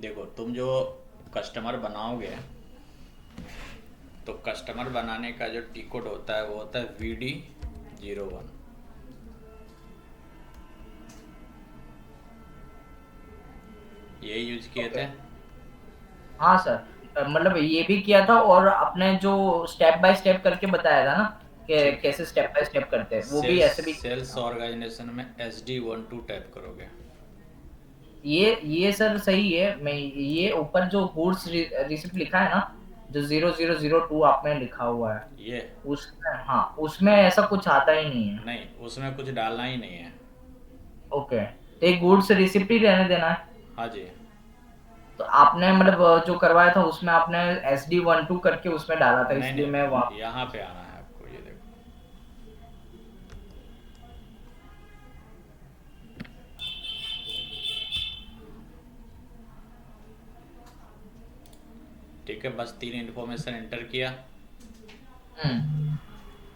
देखो, तुम जो कस्टमर बनाओगे, तो कस्टमर बनाने का जो टी कोड होता है वो होता है VD01। ये यूज किए ओके। थे। हाँ सर, मतलब ये भी किया था, और आपने जो स्टेप बाय स्टेप करके बताया था ना कि ठीक है। कैसे स्टेप बाय स्टेप करते हैं, वो भी सेल्स ऐसे भी किया सेल्स था। ऑर्गेनाइजेशन में SD12 टाइप करोगे। ये सर सही है। मैं ये ऊपर जो गुड्स रिसिप्ट लिखा है ना, जो 0002 आपने लिखा हुआ है, ये उसमें, हाँ, उसमें ऐसा कुछ आता ही नहीं है। नहीं, उसमें कुछ डालना ही नहीं है। ओके, तो एक गुड्स रिसिप्ट ही रहने देना है। हाँ जी। तो आपने मतलब जो करवाया था उसमें आपने SD12 करके उसमें डाला था, नहीं इसलिए मैं वहाँ। नहीं, यहाँ पे आना है आपको, ये देखो। ठीक है, बस तीन इन्फॉर्मेशन एंटर किया हम्म।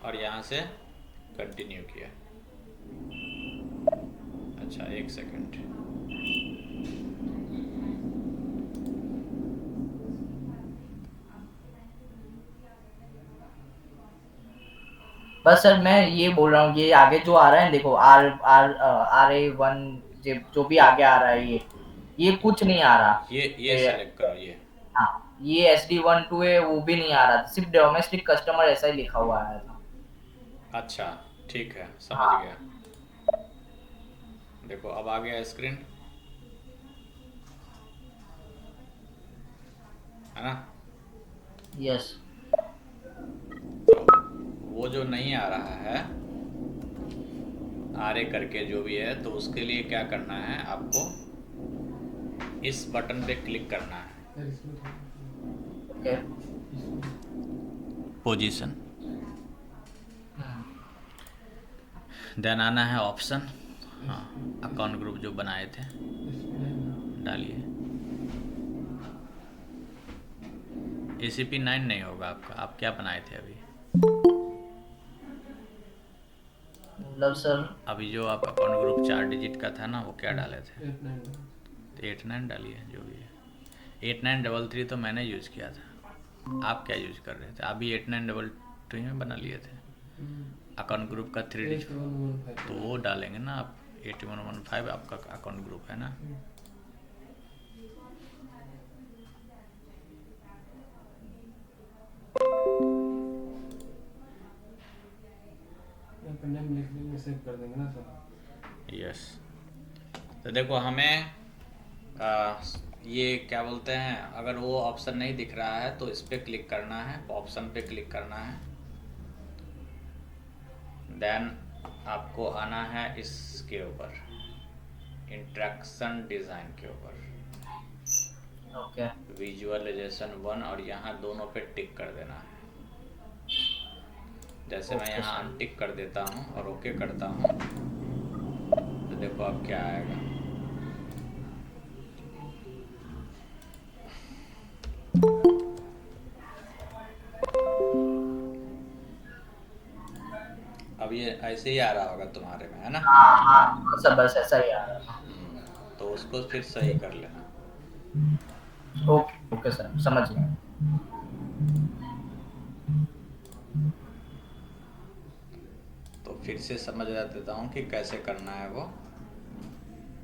और यहाँ से कंटिन्यू किया। अच्छा, एक सेकंड। बस सर मैं ये बोल रहा हूँ, ये आगे जो आ रहा है देखो, RA1, जो भी आगे आ रहा है, ये कुछ नहीं आ रहा। ये ए, सेलेक्ट करो, ये। हाँ, ये SD12 है, वो भी नहीं आ रहा, सिर्फ डोमेस्टिक कस्टमर ऐसा ही लिखा हुआ आया था। अच्छा, ठीक है, समझ गया। हाँ। देखो, अब आ गया स्क्रीन, है ना। यस। तो वो जो नहीं आ रहा है, RA करके जो भी है, तो उसके लिए क्या करना है आपको, इस बटन पे क्लिक करना है। ओके। पोजीशन। देन आना है ऑप्शन। हाँ, अकाउंट ग्रुप जो बनाए थे डालिए। ACP9 नहीं होगा आपका, आप क्या बनाए थे अभी? मतलब सर, अभी जो आप अकाउंट ग्रुप 4 डिजिट का था ना, वो क्या डाले थे? तो 89 डालिए, जो भी है। 8933 तो मैंने यूज़ किया था, आप क्या यूज़ कर रहे थे? आप भी 8922 में बना लिए थे अकाउंट ग्रुप का 3 डिजिट। तो वो डालेंगे ना आप। 8115 आपका अकाउंट ग्रुप है ना। नेम लिख देंगे, सेव कर देंगे ना सर। यस। तो देखो, हमें आ, ये क्या बोलते हैं, अगर वो ऑप्शन नहीं दिख रहा है तो इस पर क्लिक करना है, ऑप्शन पे क्लिक करना है। देन आपको आना है इसके ऊपर, इंट्रैक्शन डिज़ाइन के ऊपर, ओके। विजुअलाइजेशन 1, और यहाँ दोनों पे टिक कर देना है। जैसे मैं ओके यहाँ सर। अनटिक कर देता हूँ और ओके करता हूँ, तो देखो अब क्या आएगा। अब ये ऐसे ही आ रहा होगा तुम्हारे में, है ना। हाँ हाँ सर, बस ऐसा ही आ रहा था। तो उसको फिर सही कर लेना। ओके ओके सर, समझ गया। तो फिर से समझ देता हूँ कि कैसे करना है वो।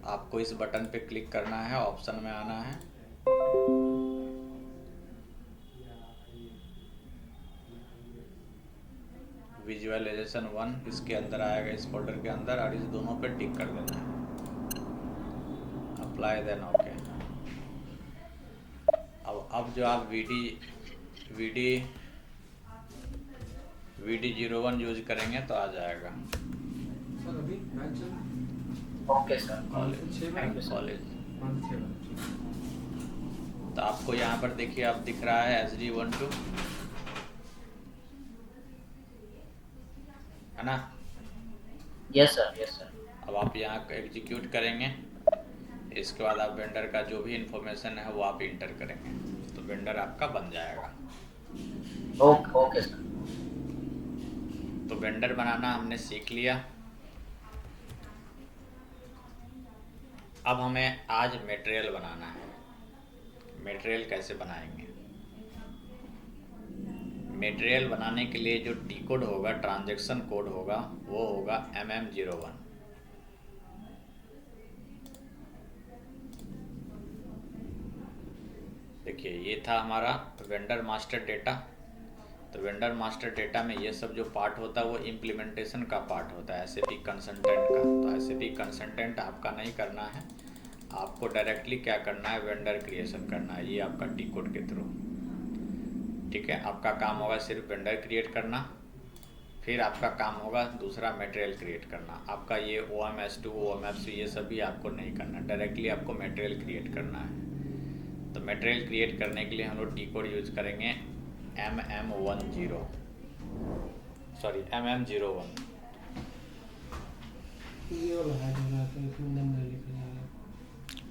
आपको इस बटन पे क्लिक करना है, ऑप्शन में आना है, विजुअलाइजेशन 1 इसके अंदर आएगा, इस फोल्डर के अंदर, और इस दोनों पे टिक कर देना है। Apply, then okay. अब जो आप वी डी VD01 यूज करेंगे तो आ जाएगा। सर अभी मैच चल रहा है। Okay sir, college, thank you sir. College. तो आपको यहाँ पर देखिए, अब दिख रहा है SD12, है ना। Yes sir, yes sir. अब आप यहाँ एग्जीक्यूट करेंगे, इसके बाद आप वेंडर का जो भी इंफॉर्मेशन है वो आप इंटर करेंगे, तो वेंडर आपका बन जाएगा। Okay okay sir. तो वेंडर बनाना हमने सीख लिया। अब हमें आज मटेरियल बनाना है। मटेरियल कैसे बनाएंगे। मटेरियल बनाने के लिए जो टी कोड होगा, ट्रांजैक्शन कोड होगा, वो होगा MM01। देखिए ये था हमारा वेंडर मास्टर डेटा। तो वेंडर मास्टर डेटा में ये सब जो पार्ट होता है वो इम्प्लीमेंटेशन का पार्ट होता है SAP कंसल्टेंट का। तो SAP कंसल्टेंट आपका नहीं करना है, आपको डायरेक्टली क्या करना है, वेंडर क्रिएशन करना है, ये आपका टी कोड के थ्रू। ठीक है, आपका काम होगा सिर्फ वेंडर क्रिएट करना, फिर आपका काम होगा दूसरा मटेरियल क्रिएट करना। आपका ये OMS2 OMS ये सब भी आपको नहीं करना, डायरेक्टली आपको मटेरियल क्रिएट करना है। तो मटेरियल क्रिएट करने के लिए हम लोग टी कोड यूज करेंगे MM01।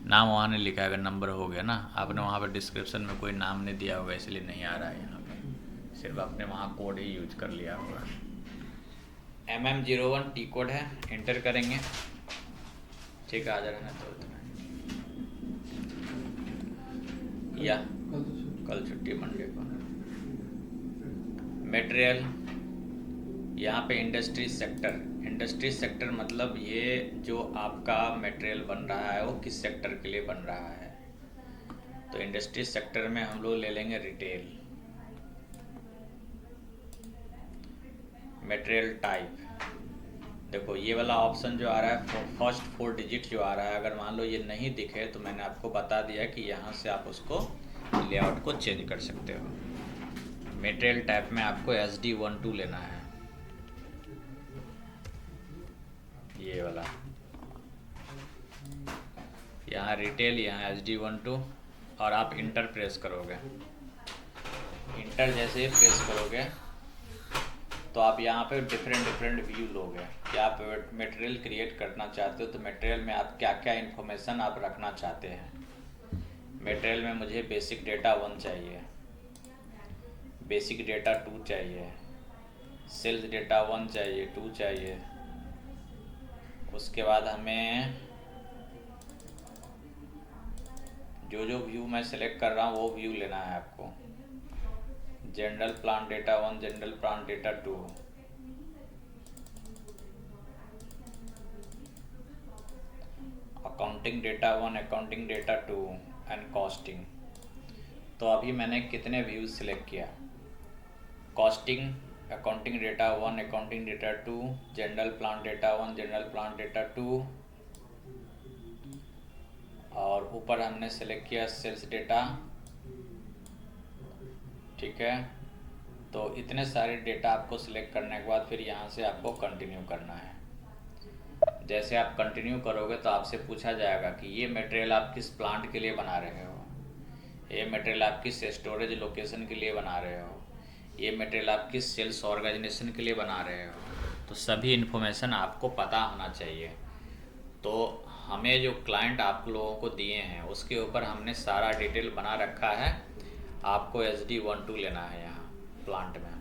नाम वहाँ नहीं लिखा है, अगर नंबर हो गया ना, आपने वहाँ पर डिस्क्रिप्शन में कोई नाम नहीं दिया होगा इसलिए नहीं आ रहा है यहाँ पे, सिर्फ आपने वहाँ कोड ही यूज कर लिया होगा। MM01 टी कोड है, एंटर करेंगे। ठीक है, आ जा रहा है तो इतना या कल छुट्टी मंडे को। मटेरियल यहाँ पे इंडस्ट्री सेक्टर मतलब ये जो आपका मटेरियल बन रहा है वो किस सेक्टर के लिए बन रहा है। तो इंडस्ट्री सेक्टर में हम लोग ले लेंगे रिटेल। मटेरियल टाइप, देखो ये वाला ऑप्शन जो आ रहा है फर्स्ट 4 डिजिट जो आ रहा है, अगर मान लो ये नहीं दिखे तो मैंने आपको बता दिया कि यहाँ से आप उसको लेआउट को चेंज कर सकते हो। मटेरियल टाइप में आपको SD12 लेना है, ये वाला। यहाँ रिटेल, यहाँ SD12, और आप इंटर प्रेस करोगे। इंटर जैसे ही प्रेस करोगे तो आप यहाँ पे डिफरेंट व्यू लोगे कि आप मटेरियल क्रिएट करना चाहते हो। तो मटेरियल में आप क्या क्या इन्फॉर्मेशन आप रखना चाहते हैं। मटेरियल में मुझे बेसिक डेटा 1 चाहिए, बेसिक डेटा 2 चाहिए, सेल्स डेटा 1 चाहिए, 2 चाहिए। उसके बाद हमें जो व्यू मैं सेलेक्ट कर रहा हूँ वो व्यू लेना है आपको। General plan data 1, general plan data 2, accounting data 1, accounting data 2 and costing. तो अभी मैंने कितने व्यूज सिलेक्ट किया, costing, accounting data 1, accounting data 2, general plan data 1, general plan data 2, और ऊपर हमने सेलेक्ट किया सेल्स डेटा। ठीक है, तो इतने सारे डेटा आपको सिलेक्ट करने के बाद फिर यहाँ से आपको कंटिन्यू करना है। जैसे आप कंटिन्यू करोगे तो आपसे पूछा जाएगा कि ये मटेरियल आप किस प्लांट के लिए बना रहे हो, ये मटेरियल आप किस स्टोरेज लोकेशन के लिए बना रहे हो, ये मटेरियल आप किस सेल्स ऑर्गेनाइजेशन के लिए बना रहे हो। तो सभी इन्फॉर्मेशन आपको पता होना चाहिए। तो हमें जो क्लाइंट आप लोगों को दिए हैं उसके ऊपर हमने सारा डिटेल बना रखा है। आपको SD12 लेना है यहाँ प्लांट में।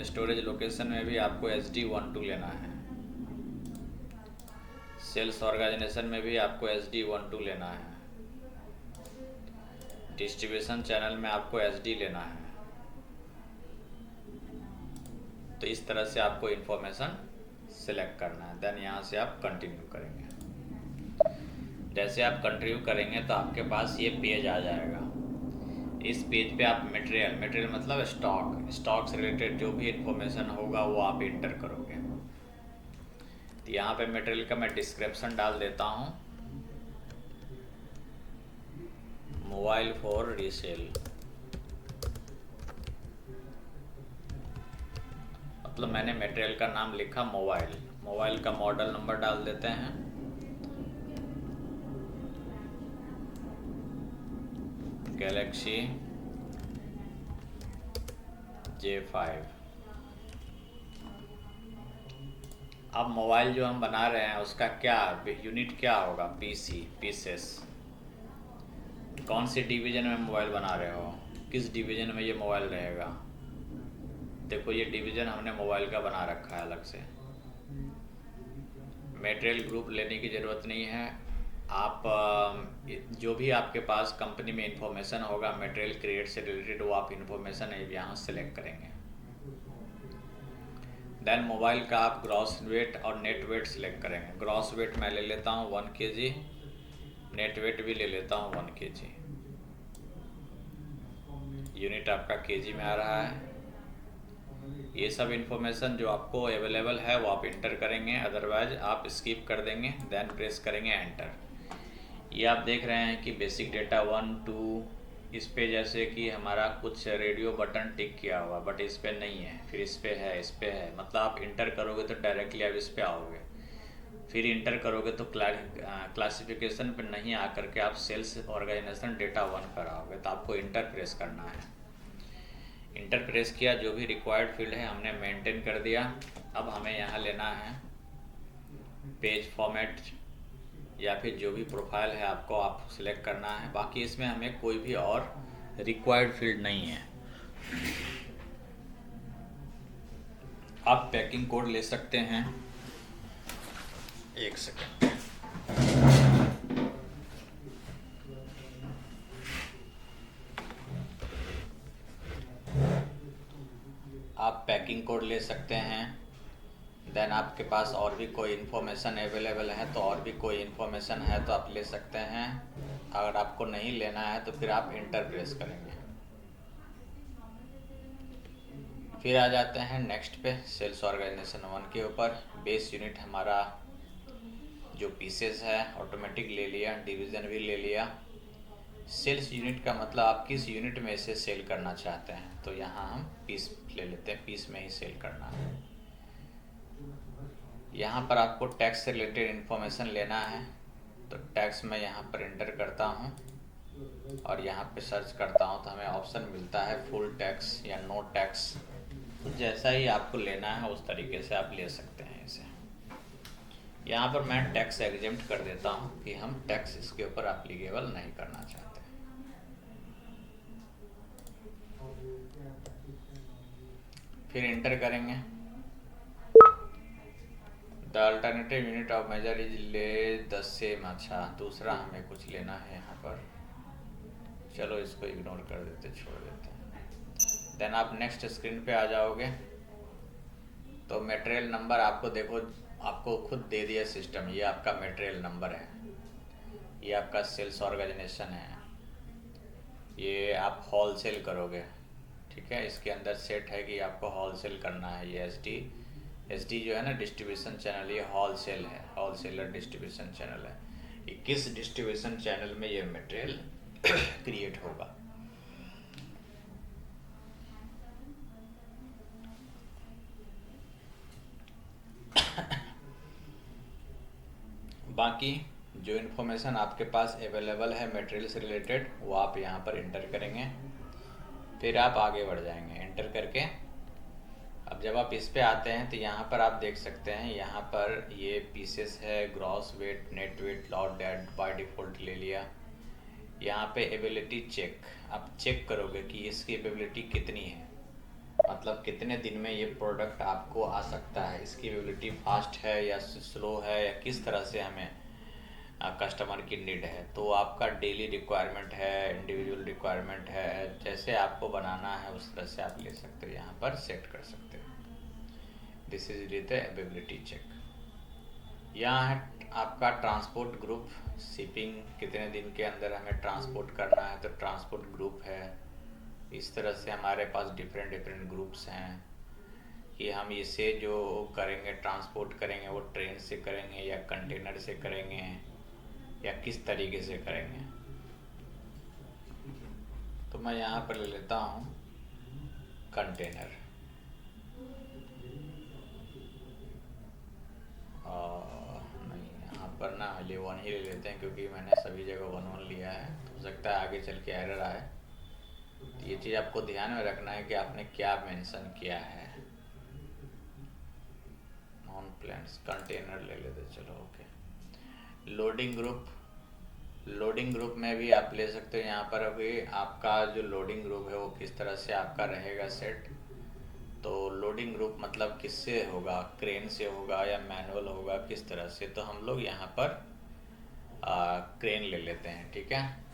स्टोरेज लोकेशन में भी आपको SD12 लेना है। सेल्स ऑर्गेनाइजेशन में भी आपको SD12 लेना है। डिस्ट्रीब्यूशन चैनल में आपको SD लेना है। तो इस तरह से आपको इन्फॉर्मेशन सिलेक्ट करना है। देन यहाँ से आप कंटिन्यू करेंगे। जैसे आप कंटिन्यू करेंगे तो आपके पास ये पेज आ जाएगा। इस पेज पे आप मटेरियल मतलब स्टॉक से रिलेटेड जो भी इन्फॉर्मेशन होगा वो आप इंटर करोगे। तो यहाँ पे मटेरियल का मैं डिस्क्रिप्शन डाल देता हूँ, मोबाइल फॉर रीसेल। मतलब मैंने मटेरियल का नाम लिखा मोबाइल का मॉडल नंबर डाल देते हैं। Galaxy J5। अब मोबाइल जो हम बना रहे हैं उसका क्या यूनिट क्या होगा, पीसेस। कौन सी डिवीजन में मोबाइल बना रहे हो, किस डिवीजन में ये मोबाइल रहेगा। देखो ये डिवीजन हमने मोबाइल का बना रखा है अलग से। मटेरियल ग्रुप लेने की ज़रूरत नहीं है, आप जो भी आपके पास कंपनी में इंफॉर्मेशन होगा मटेरियल क्रिएट से रिलेटेड, वो आप इंफॉर्मेशन यहाँ सेलेक्ट करेंगे। देन मोबाइल का आप ग्रॉस वेट और नेट वेट सिलेक्ट करेंगे। ग्रॉस वेट मैं ले लेता हूँ 1 kg, नेट वेट भी ले लेता हूँ 1 kg। यूनिट आपका केजी में आ रहा है। ये सब इंफॉर्मेशन जो आपको अवेलेबल है वो आप इंटर करेंगे, अदरवाइज आप स्किप कर देंगे, देन प्रेस करेंगे एंटर। ये आप देख रहे हैं कि बेसिक डेटा 1 2, इस पे जैसे कि हमारा कुछ रेडियो बटन टिक किया हुआ, बट इस पे नहीं है, फिर इस पे है, इस पे है। मतलब आप इंटर करोगे तो डायरेक्टली आप इस पे आओगे, फिर इंटर करोगे तो क्लासिफिकेशन पे नहीं आकर के आप सेल्स ऑर्गेनाइजेशन डेटा 1 पर आओगे। तो आपको इंटर प्रेस करना है। इंटर प्रेस किया, जो भी रिक्वायर्ड फील्ड है हमने मेंटेन कर दिया। अब हमें यहाँ लेना है पेज फॉर्मेट या फिर जो भी प्रोफाइल है आपको आप सिलेक्ट करना है। बाकी इसमें हमें कोई भी और रिक्वायर्ड फील्ड नहीं है। आप पैकिंग कोड ले सकते हैं। एक सेकेंड, आप पैकिंग कोड ले सकते हैं। देन आपके पास और भी कोई इन्फॉर्मेशन अवेलेबल है तो और भी कोई इन्फॉर्मेशन है तो आप ले सकते हैं। अगर आपको नहीं लेना है तो फिर आप इंटर प्रेस करेंगे। फिर आ जाते हैं नेक्स्ट पे, सेल्स ऑर्गेनाइजेशन 1 के ऊपर। बेस यूनिट हमारा जो पीसेस है ऑटोमेटिक ले लिया, डिवीज़न भी ले लिया। सेल्स यूनिट का मतलब आप किस यूनिट में इसे सेल करना चाहते हैं, तो यहाँ हम पीस ले लेते हैं, पीस में ही सेल करना है। यहाँ पर आपको टैक्स से रिलेटेड इन्फॉर्मेशन लेना है, तो टैक्स मैं यहाँ पर एंटर करता हूँ और यहाँ पे सर्च करता हूँ तो हमें ऑप्शन मिलता है फुल टैक्स या नो टैक्स। तो जैसा ही आपको लेना है उस तरीके से आप ले सकते हैं इसे। यहाँ पर मैं टैक्स एग्जेम्प्ट कर देता हूँ कि हम टैक्स इसके ऊपर एप्लीकेबल नहीं करना चाहते। फिर इंटर करेंगे। The alternative unit of measure is ले 10 सेम। अच्छा, दूसरा हमें कुछ लेना है यहाँ पर, चलो इसको इग्नोर कर देते, छोड़ देते हैं। देन आप नेक्स्ट स्क्रीन पे आ जाओगे तो मटेरियल नंबर आपको देखो, आपको खुद दे दिया सिस्टम, ये आपका मटेरियल नंबर है, ये आपका सेल्स ऑर्गेनाइजेशन है, ये आप होलसेल करोगे, ठीक है। इसके अंदर सेट है कि आपको होलसेल करना है। ये एस डी जो है ना डिस्ट्रीब्यूशन चैनल, ये होलसेल है, होलसेलर डिस्ट्रीब्यूशन चैनल है। ये किस डिस्ट्रीब्यूशन चैनल में ये मटेरियल क्रिएट होगा। बाकी जो इन्फॉर्मेशन आपके पास अवेलेबल है मटेरियल से रिलेटेड वो आप यहाँ पर इंटर करेंगे, फिर आप आगे बढ़ जाएंगे इंटर करके। अब जब आप इस पे आते हैं तो यहाँ पर आप देख सकते हैं, यहाँ पर ये पीसेस है, gross weight, net weight, lot date by default ले लिया। यहाँ पे एबिलिटी चेक, आप चेक करोगे कि इसकी एबिलिटी कितनी है, मतलब कितने दिन में ये प्रोडक्ट आपको आ सकता है, इसकी एबिलिटी फास्ट है या स्लो है या किस तरह से हमें कस्टमर की नीड है। तो आपका डेली रिक्वायरमेंट है, इंडिविजुअल रिक्वायरमेंट है, जैसे आपको बनाना है उस तरह से आप ले सकते हो, यहाँ पर सेट कर सकते हो। This is the ability check. यहाँ है आपका ट्रांसपोर्ट ग्रुप, शिपिंग कितने दिन के अंदर हमें ट्रांसपोर्ट करना है तो ट्रांसपोर्ट ग्रुप है। इस तरह से हमारे पास डिफरेंट ग्रुप्स हैं कि हम इसे जो करेंगे ट्रांसपोर्ट करेंगे वो ट्रेन से करेंगे या कंटेनर से करेंगे या किस तरीके से करेंगे। तो मैं यहाँ पर ले लेता हूँ कंटेनर, नहीं यहाँ पर ना ले 1 ही ले लेते हैं क्योंकि मैंने सभी जगह 1 लिया है, तो हो सकता है आगे चल के एरर आए। तो ये चीज़ आपको ध्यान में रखना है कि आपने क्या मेंशन किया है। नॉन प्लान्स कंटेनर ले लेते, चलो ओके। लोडिंग ग्रुप में भी आप ले सकते हो। यहाँ पर अभी आपका जो लोडिंग ग्रुप है वो किस तरह से आपका रहेगा सेट। तो लोडिंग ग्रुप मतलब किससे होगा, क्रेन से होगा या मैनुअल होगा, किस तरह से। तो हम लोग यहाँ पर क्रेन ले लेते हैं, ठीक है।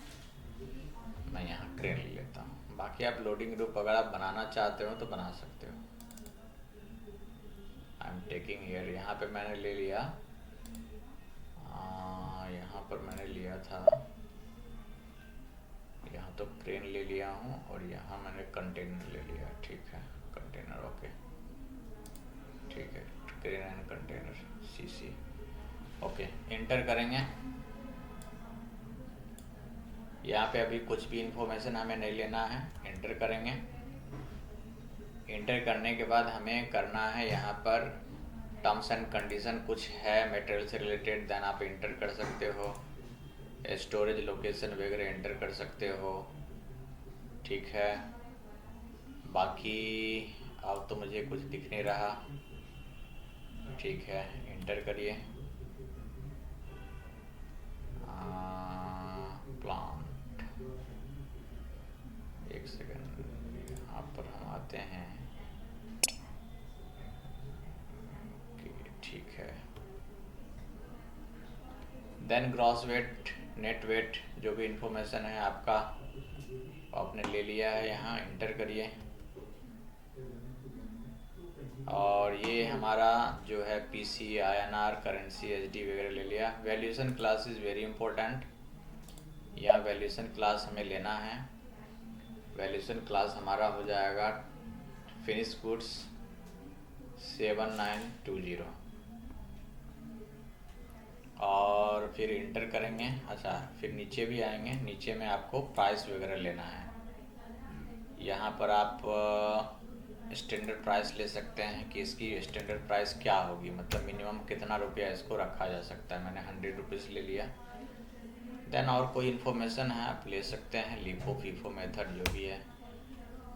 मैं यहाँ क्रेन ले लेता हूँ। बाकी आप लोडिंग ग्रुप अगर आप बनाना चाहते हो तो बना सकते हो। आई एम टेकिंग हियर, यहाँ पे मैंने ले लिया, यहाँ पर मैंने लिया था, यहाँ तो क्रेन ले लिया हूँ और यहाँ मैंने कंटेनर ले लिया, ठीक है, कंटेनर, ओके, ठीक है, crane and container CC, okay, enter करेंगे। यहाँ पे अभी कुछ भी इंफॉर्मेशन हमें नहीं लेना है, एंटर करेंगे। एंटर करने के बाद हमें करना है यहाँ पर टर्म्स एंड कंडीशन कुछ है मटेरियल से रिलेटेड, देन आप एंटर कर सकते हो, स्टोरेज लोकेशन वगैरह एंटर कर सकते हो, ठीक है। बाकी अब तो मुझे कुछ दिख नहीं रहा, ठीक है, एंटर करिए। प्लांट, एक सेकंड, यहाँ पर हम आते हैं, ठीक है। Then gross weight, net weight, जो भी इंफॉर्मेशन है आपका आपने ले लिया है, यहाँ एंटर करिए। और ये हमारा जो है पीसी, INR, करेंसी, एचडी वगैरह ले लिया। Valuation class is very important, यहाँ वैल्यूएशन क्लास हमें लेना है। वैल्यूएशन क्लास हमारा हो जाएगा फिनिश गुड्स 7920, और फिर इंटर करेंगे। अच्छा, फिर नीचे भी आएंगे, नीचे में आपको प्राइस वगैरह लेना है। यहाँ पर आप स्टैंडर्ड प्राइस ले सकते हैं कि इसकी स्टैंडर्ड प्राइस क्या होगी, मतलब मिनिमम कितना रुपया इसको रखा जा सकता है। मैंने 100 रुपीज़ ले लिया। देन और कोई इन्फॉर्मेशन है आप ले सकते हैं, लिफो फीफो मेथड जो भी है।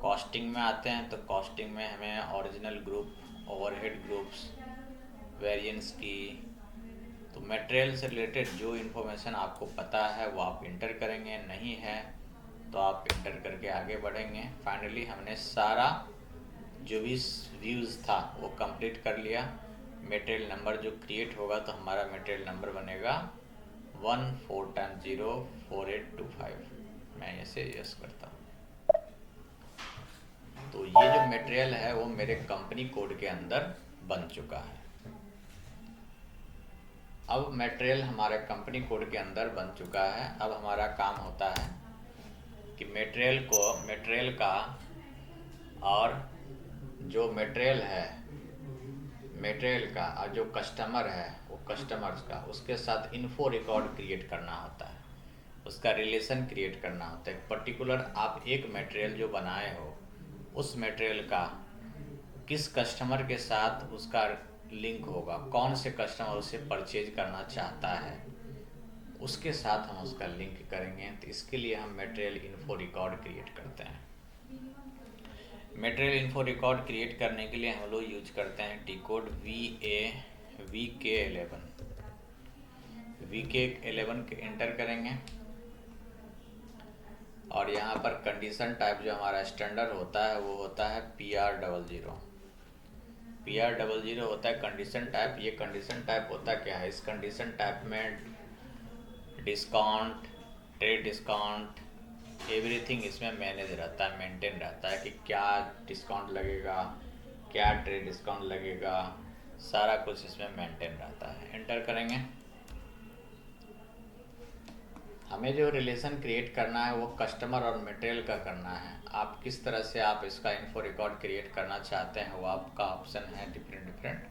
कॉस्टिंग में आते हैं तो कॉस्टिंग में हमें original group, overhead groups, variance की, तो मटेरियल से रिलेटेड जो इन्फॉर्मेशन आपको पता है वो आप इंटर करेंगे, नहीं है तो आप इंटर करके आगे बढ़ेंगे। फाइनली हमने सारा जो भी व्यूज़ था वो कंप्लीट कर लिया। मटेरियल नंबर जो क्रिएट होगा तो हमारा मटेरियल नंबर बनेगा 14104825। मैं ऐसे यस करता हूँ। तो ये जो मटेरियल है वो मेरे कंपनी कोड के अंदर बन चुका है। अब मटेरियल हमारे कंपनी कोड के अंदर बन चुका है। अब हमारा काम होता है कि मटेरियल का और जो मटेरियल है, मटेरियल का और जो कस्टमर है वो कस्टमर्स का, उसके साथ इन्फो रिकॉर्ड क्रिएट करना होता है, उसका रिलेशन क्रिएट करना होता है। पर्टिकुलर आप एक मटेरियल जो बनाए हो उस मटेरियल का किस कस्टमर के साथ उसका लिंक होगा, कौन से कस्टमर उसे परचेज करना चाहता है उसके साथ हम उसका लिंक करेंगे। तो इसके लिए हम मटेरियल इन्फो रिकॉर्ड क्रिएट करते हैं। मटेरियल इन्फो रिकॉर्ड क्रिएट करने के लिए हम लोग यूज करते हैं टी कोड VK11 के एंटर करेंगे। और यहाँ पर कंडीशन टाइप जो हमारा स्टैंडर्ड होता है वो होता है PR00 होता है कंडीशन टाइप। ये कंडीशन टाइप होता क्या है, इस कंडीशन टाइप में डिस्काउंट, ट्रेड डिस्काउंट, एवरीथिंग इसमें मैनेज रहता है, मेंटेन रहता है कि क्या डिस्काउंट लगेगा, क्या ट्रेड डिस्काउंट लगेगा, सारा कुछ इसमें मेंटेन रहता है। एंटर करेंगे। हमें जो रिलेशन क्रिएट करना है वो कस्टमर और मटेरियल का करना है। आप किस तरह से आप इसका इन्फो रिकॉर्ड क्रिएट करना चाहते हैं वो आपका ऑप्शन है डिफरेंट।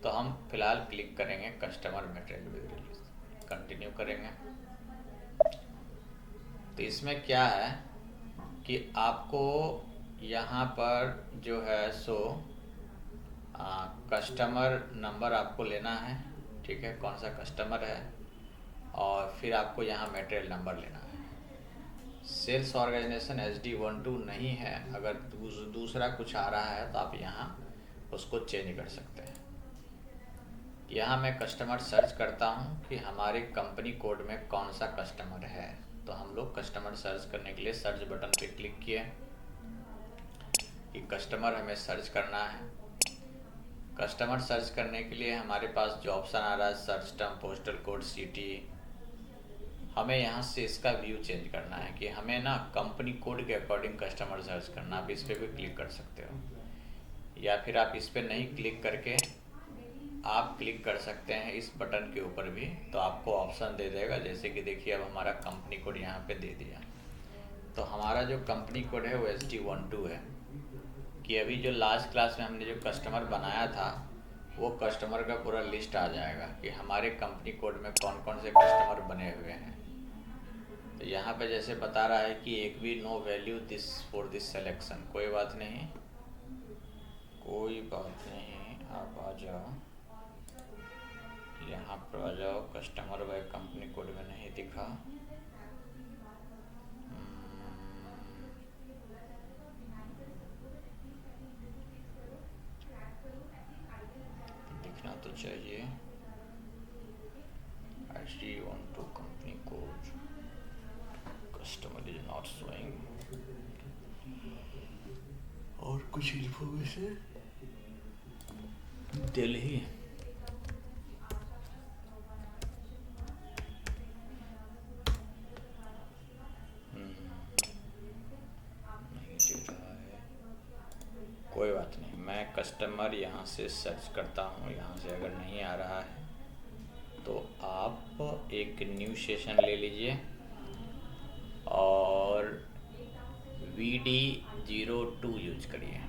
तो हम फिलहाल क्लिक करेंगे customer material with release, continue करेंगे। तो इसमें क्या है कि आपको यहाँ पर जो है सो कस्टमर नंबर आपको लेना है, ठीक है, कौन सा कस्टमर है, और फिर आपको यहाँ मटेरियल नंबर लेना है। सेल्स ऑर्गेनाइजेशन SD12 नहीं है, अगर दूसरा कुछ आ रहा है तो आप यहाँ उसको चेंज कर सकते हैं। यहाँ मैं कस्टमर सर्च करता हूँ कि हमारे कंपनी कोड में कौन सा कस्टमर है। तो हम लोग कस्टमर सर्च करने के लिए सर्च बटन पे क्लिक किए कि कस्टमर हमें सर्च करना है। कस्टमर सर्च करने के लिए हमारे पास जो ऑप्शन आ रहा है search term, postal code, city, हमें यहाँ से इसका व्यू चेंज करना है कि हमें ना कंपनी कोड के अकॉर्डिंग कस्टमर सर्च करना। आप इस पर भी क्लिक कर सकते हो, या फिर आप इस पर नहीं क्लिक करके आप क्लिक कर सकते हैं इस बटन के ऊपर भी, तो आपको ऑप्शन दे देगा। जैसे कि देखिए अब हमारा कंपनी कोड यहाँ पे दे दिया, तो हमारा जो कंपनी कोड है वो ST12 है। कि अभी जो लास्ट क्लास में हमने जो कस्टमर बनाया था वो कस्टमर का पूरा लिस्ट आ जाएगा कि हमारे कंपनी कोड में कौन कौन से कस्टमर बने हुए हैं। तो यहाँ पे जैसे बता रहा है कि एक भी no value this for this selection. कोई बात नहीं, कोई बात नहीं, आप आ जाओ, यहाँ पर आ जाओ। कस्टमर बाय कंपनी कोड में नहीं दिखा, दिखना तो चाहिए। ST12 company code, customer is not showing. और कुछ इन्फॉर्मेशन, दिल्ली नहीं दे रहा है। कोई बात नहीं, मैं कस्टमर यहाँ से सर्च करता हूँ। यहाँ से अगर नहीं आ रहा है तो आप एक न्यू सेशन ले लीजिए और VD02 यूज करिए,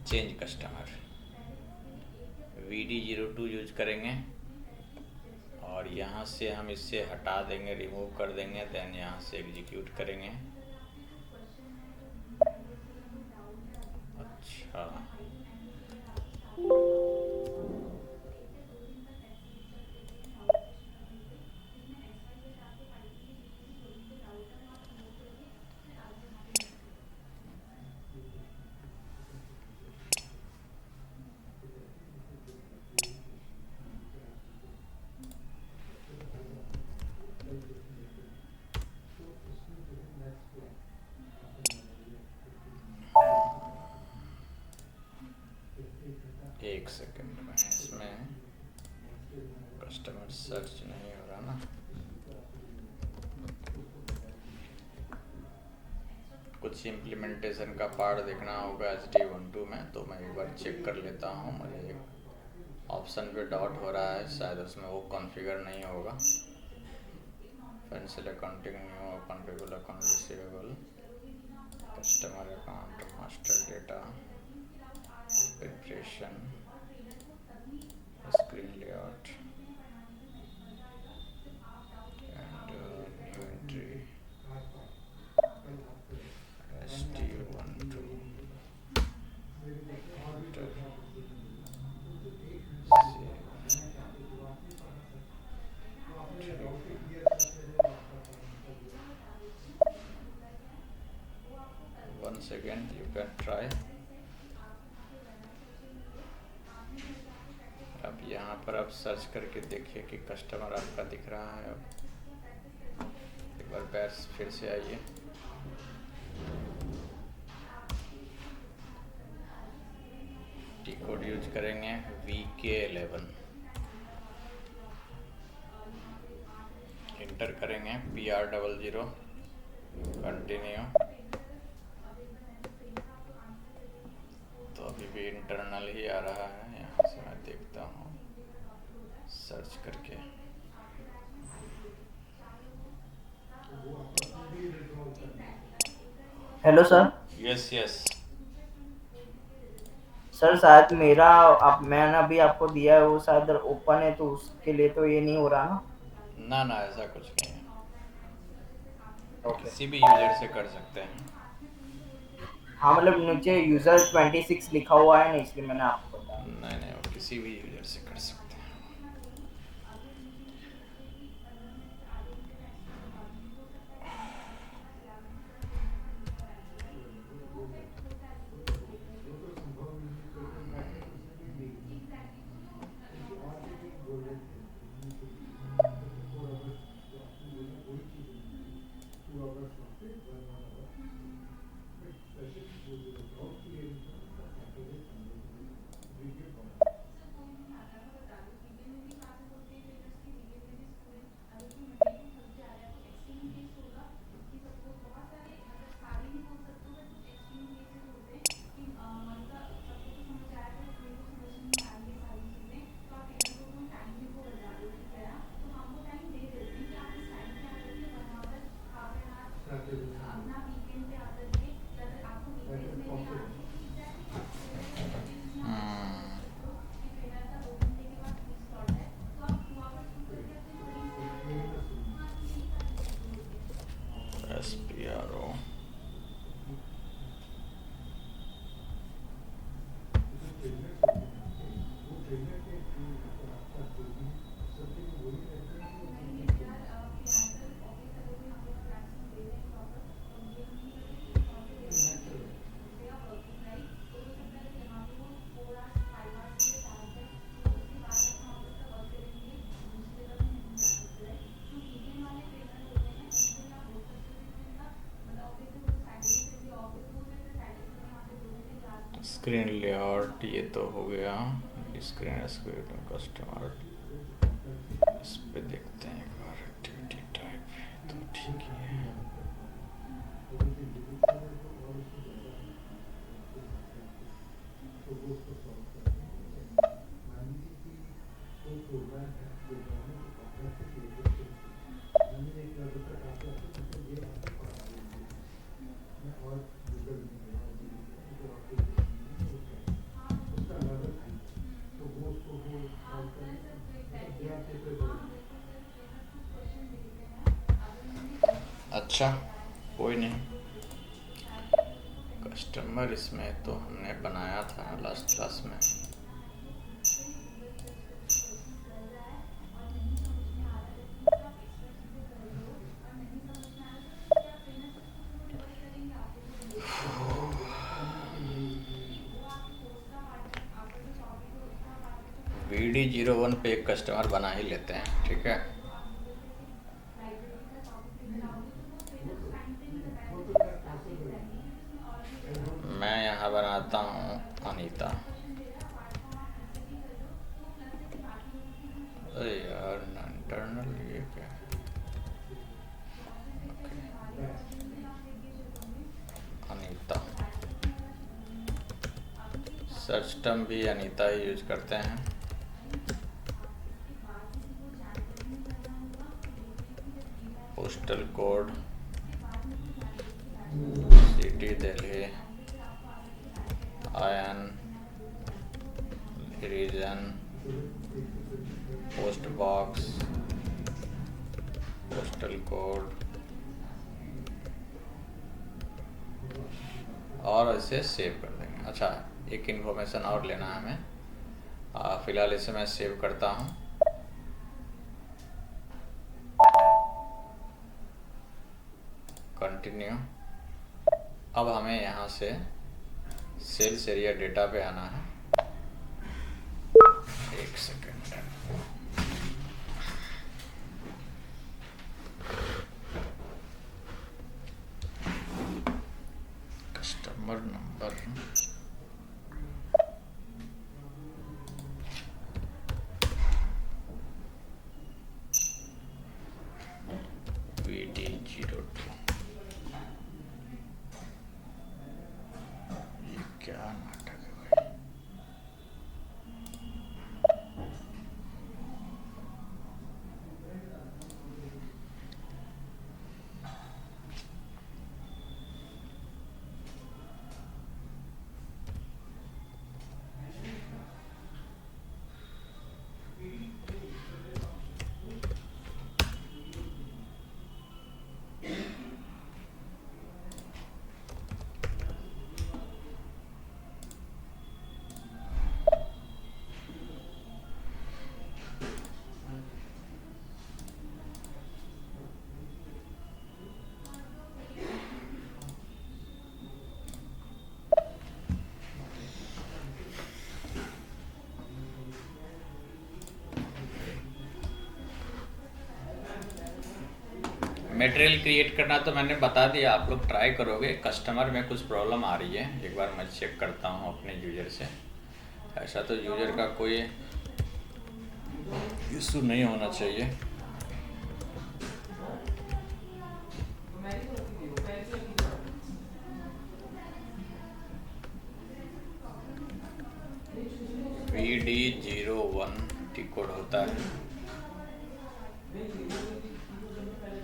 चेंज कस्टमर। VD02 यूज करेंगे और यहाँ से हम इससे हटा देंगे, रिमूव कर देंगे। देन यहाँ से एग्जीक्यूट करेंगे। अच्छा, एक सेकंड में, इसमें कस्टमर सर्च नहीं हो रहा ना। कुछ इम्प्लीमेंटेशन का पार्ट देखना होगा ST12 में, तो मैं एक बार चेक कर लेता हूँ। मुझे एक ऑप्शन पे डॉट हो रहा है, शायद उसमें वो कॉन्फ़िगर नहीं होगा। Pencil accounting new open people account receivable, customer account, master data, preparation, screen layout and new entry, ST12 once again you can try। अब यहाँ पर आप सर्च करके देखिए कि कस्टमर आपका दिख रहा है। अब एक बार बैच फिर से आइए, टी कोड यूज करेंगे VK11, इंटर करेंगे PR00, कंटिन्यू। तो अभी भी इंटरनल ही आ रहा है। यहाँ से मैं देखता हूँ सर्च करके। Hello sir. Yes yes, sir शायद मेरा मैंने अभी आपको दिया है वो शायद ओपन है, तो उसके लिए तो ये नहीं हो रहा ना। ना ना ऐसा कुछ नहीं है, ओके। किसी भी यूजर से कर सकते हैं। हाँ मतलब नीचे यूजर 26 लिखा हुआ है ना, इसलिए मैंने आपको बताया। नहीं नहीं, वो किसी भी यूजर से कर सकते हैं। स्क्रीन लेआउट ये तो हो गया, स्क्रीन कस्टमर, इस पे देखते हैं एक बार। एक्टिविटी टाइप तो ठीक ही है। अच्छा कोई नहीं, कस्टमर इसमें तो हमने बनाया था लास्ट क्लास में। VD01 पे एक कस्टमर बना ही लेते हैं, ठीक है। मैं यहाँ बनाता हूँ अनीता। अरे यार इंटरनल ये क्या है? अनीता सर्च टर्म भी अनीता ही यूज करते हैं। पोस्टल कोड सिटी दिल्ली, आयन region, post box, postal code और इसे सेव कर देंगे। अच्छा एक इन्फॉर्मेशन और लेना है हमें, फ़िलहाल इसे मैं सेव करता हूँ। कंटिन्यू। अब हमें यहाँ से सेल्स एरिया डेटा पे आना है। एक सेकेंड, कस्टमर नंबर VD02, ये क्या नाटक है भाई। मटेरियल क्रिएट करना तो मैंने बता दिया, आप लोग ट्राई करोगे। कस्टमर में कुछ प्रॉब्लम आ रही है, एक बार मैं चेक करता हूँ अपने यूज़र से। ऐसा तो यूज़र का कोई इशू नहीं होना चाहिए। VD01 टी कोड होता है,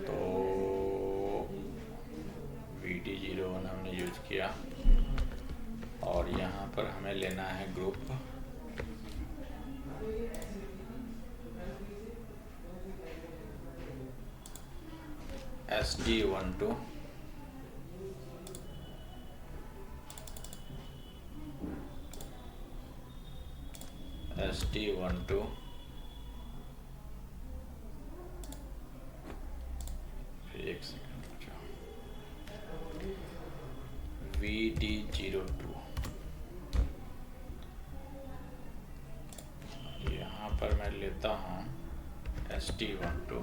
तो VD01 हमने यूज किया और यहाँ पर हमें लेना है ग्रुप SD12, SD12 एक सेकंड VD02 यहाँ पर मैं लेता हूँ SD12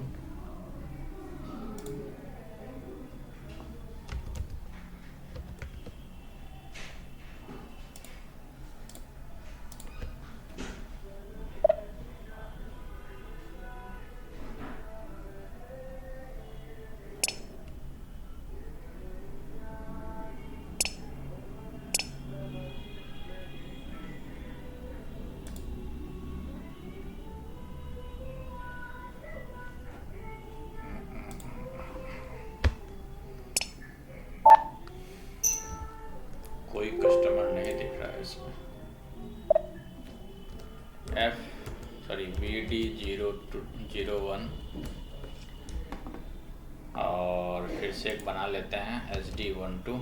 कोई कस्टमर नहीं दिख रहा है इसमें। VD01 और फिर से एक बना लेते हैं SD12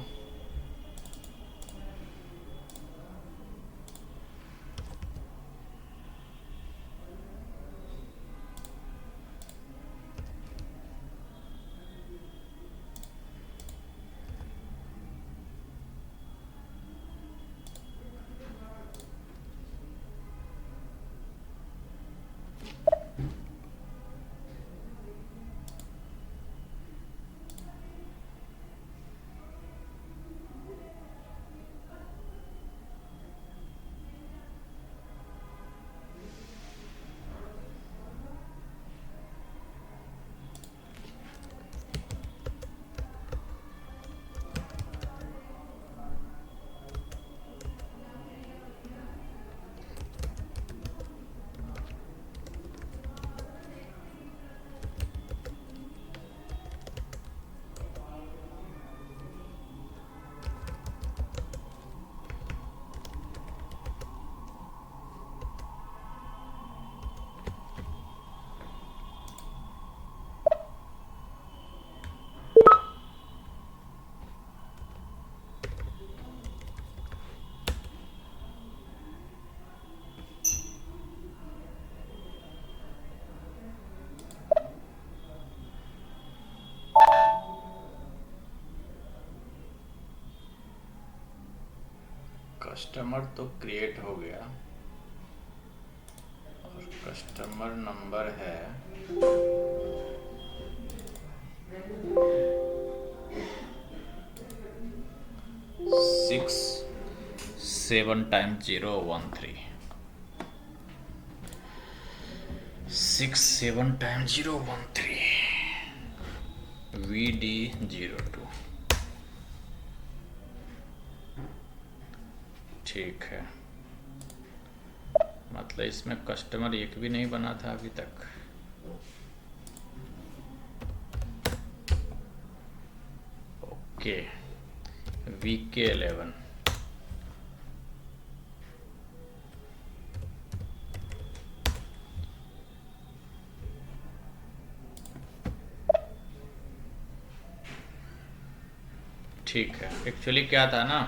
कस्टमर तो क्रिएट हो गया और कस्टमर नंबर है 67x013 67x013 VD02। ठीक है, मतलब इसमें कस्टमर एक भी नहीं बना था अभी तक। ओके, VK11 ठीक है। एक्चुअली क्या था ना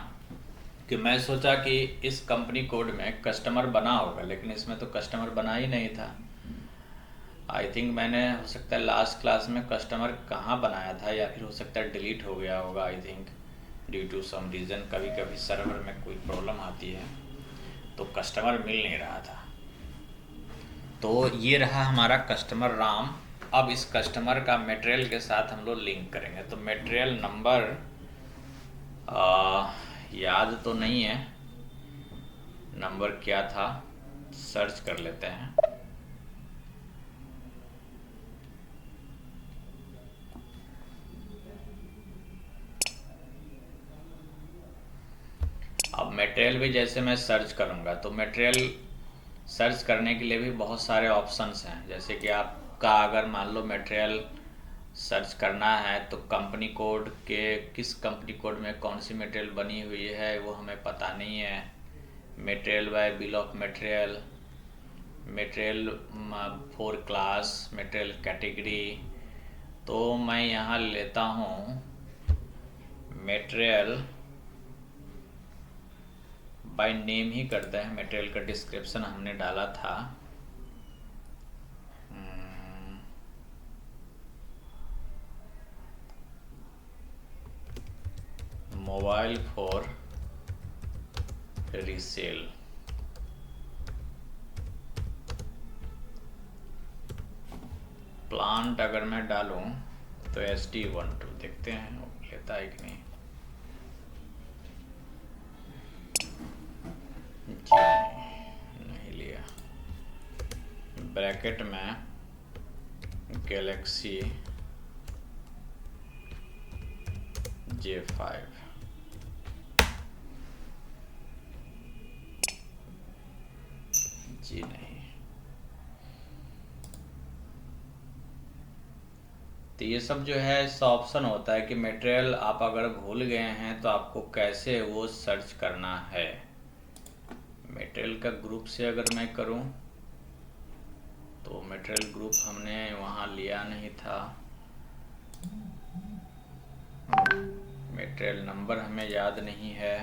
कि मैं सोचा कि इस कंपनी कोड में कस्टमर बना होगा, लेकिन इसमें तो कस्टमर बना ही नहीं था। आई थिंक मैंने, हो सकता है लास्ट क्लास में कस्टमर कहाँ बनाया था, या फिर हो सकता है डिलीट हो गया होगा। I think due to some reason कभी कभी सर्वर में कोई प्रॉब्लम आती है तो कस्टमर मिल नहीं रहा था। तो ये रहा हमारा कस्टमर राम। अब इस कस्टमर का मटेरियल के साथ हम लोग लिंक करेंगे। तो मटेरियल नंबर याद तो नहीं है, नंबर क्या था, सर्च कर लेते हैं। अब मटेरियल भी जैसे मैं सर्च करूंगा तो मटेरियल सर्च करने के लिए भी बहुत सारे ऑप्शंस हैं। जैसे कि आपका अगर मान लो मटेरियल सर्च करना है तो कंपनी कोड के, किस कंपनी कोड में कौन सी मटेरियल बनी हुई है वो हमें पता नहीं है। Material by bill of material, material for class, material category. तो मैं यहाँ लेता हूँ मटेरियल बाय नेम ही करते हैं। मटेरियल का डिस्क्रिप्शन हमने डाला था मोबाइल फॉर रीसेल। प्लांट अगर मैं डालूं तो SD12 देखते हैं वो लेता है कि नहीं। जी नहीं लिया। ब्रैकेट में गैलेक्सी J5 जी नहीं। तो ये सब जो है इस ऑप्शन होता है कि मटेरियल आप अगर भूल गए हैं तो आपको कैसे वो सर्च करना है। मटेरियल का ग्रुप से अगर मैं करूं तो मटेरियल ग्रुप हमने वहाँ लिया नहीं था। मटेरियल नंबर हमें याद नहीं है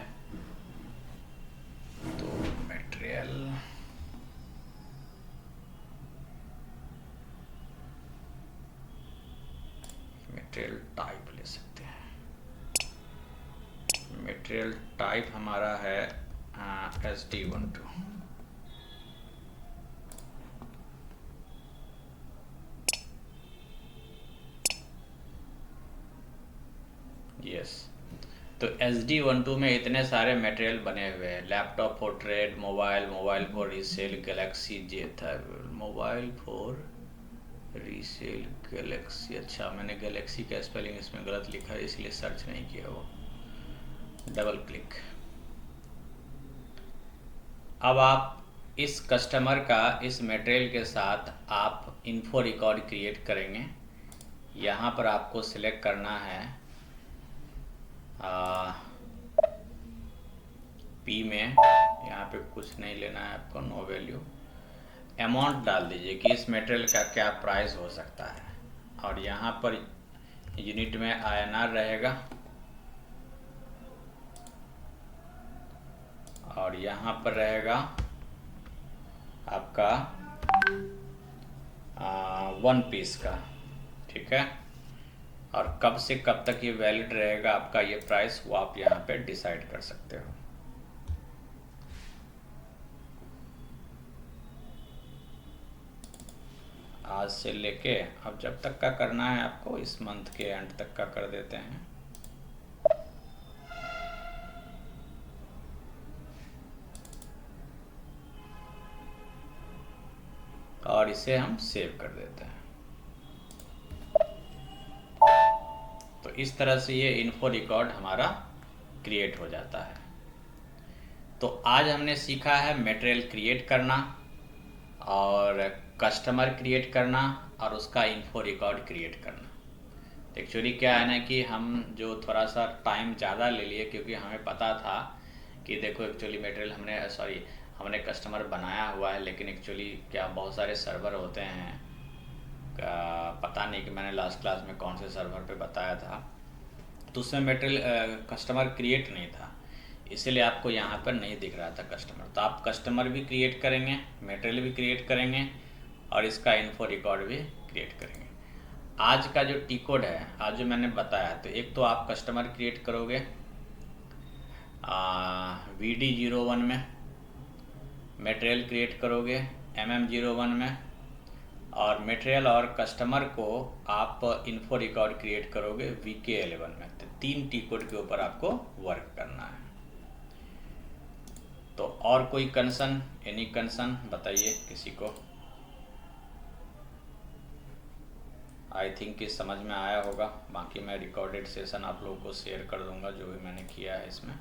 तो मटेरियल टाइप ले सकते हैं। मटेरियल टाइप हमारा है SD12। यस, तो SD12 में इतने सारे मटेरियल बने हुए हैं। Laptop for trade, mobile for resale, Galaxy जे था, मोबाइल फॉर रीसेल गैलेक्सी। अच्छा, मैंने गैलेक्सी का स्पेलिंग इसमें गलत लिखा है इसलिए सर्च नहीं किया वो। Double click. अब आप इस कस्टमर का इस मटेरियल के साथ आप इन्फो रिकॉर्ड क्रिएट करेंगे। यहाँ पर आपको सिलेक्ट करना है पी में, यहाँ पे कुछ नहीं लेना है आपको, नो वैल्यू। अमाउंट डाल दीजिए कि इस मटेरियल का क्या प्राइस हो सकता है, और यहाँ पर यूनिट में INR रहेगा, और यहाँ पर रहेगा आपका 1 पीस का। ठीक है, और कब से कब तक ये वैलिड रहेगा आपका ये प्राइस, वो आप यहाँ पे डिसाइड कर सकते हो। आज से लेके अब जब तक का करना है आपको, इस मंथ के एंड तक का कर देते हैं। और इसे हम सेव कर देते हैं। तो इस तरह से ये इन्फो रिकॉर्ड हमारा क्रिएट हो जाता है। तो आज हमने सीखा है मटेरियल क्रिएट करना और कस्टमर क्रिएट करना और उसका इन्फो रिकॉर्ड क्रिएट करना। एक्चुअली क्या है ना कि हम जो थोड़ा सा टाइम ज़्यादा ले लिए, क्योंकि हमें पता था कि देखो एक्चुअली मटेरियल हमने कस्टमर बनाया हुआ है, लेकिन एक्चुअली क्या बहुत सारे सर्वर होते हैं, पता नहीं कि मैंने लास्ट क्लास में कौन से सर्वर पे बताया था, तो उसमें मटेरियल कस्टमर क्रिएट नहीं था, इसीलिए आपको यहाँ पर नहीं दिख रहा था कस्टमर। तो आप कस्टमर भी क्रिएट करेंगे, मटेरियल भी क्रिएट करेंगे और इसका इन्फो रिकॉर्ड भी क्रिएट करेंगे। आज का जो टी कोड है, आज जो मैंने बताया, तो एक तो आप कस्टमर क्रिएट करोगे VD01 में, मटेरियल क्रिएट करोगे MM01 में, और मटेरियल और कस्टमर को आप इन्फो रिकॉर्ड क्रिएट करोगे VK11 में। तो 3 टी कोड के ऊपर आपको वर्क करना है। तो और कोई कंसर्न, एनी कंसर्न बताइए किसी को। आई थिंक कि समझ में आया होगा। बाकी मैं रिकॉर्डेड सेशन आप लोगों को शेयर कर दूंगा जो भी मैंने किया है इसमें।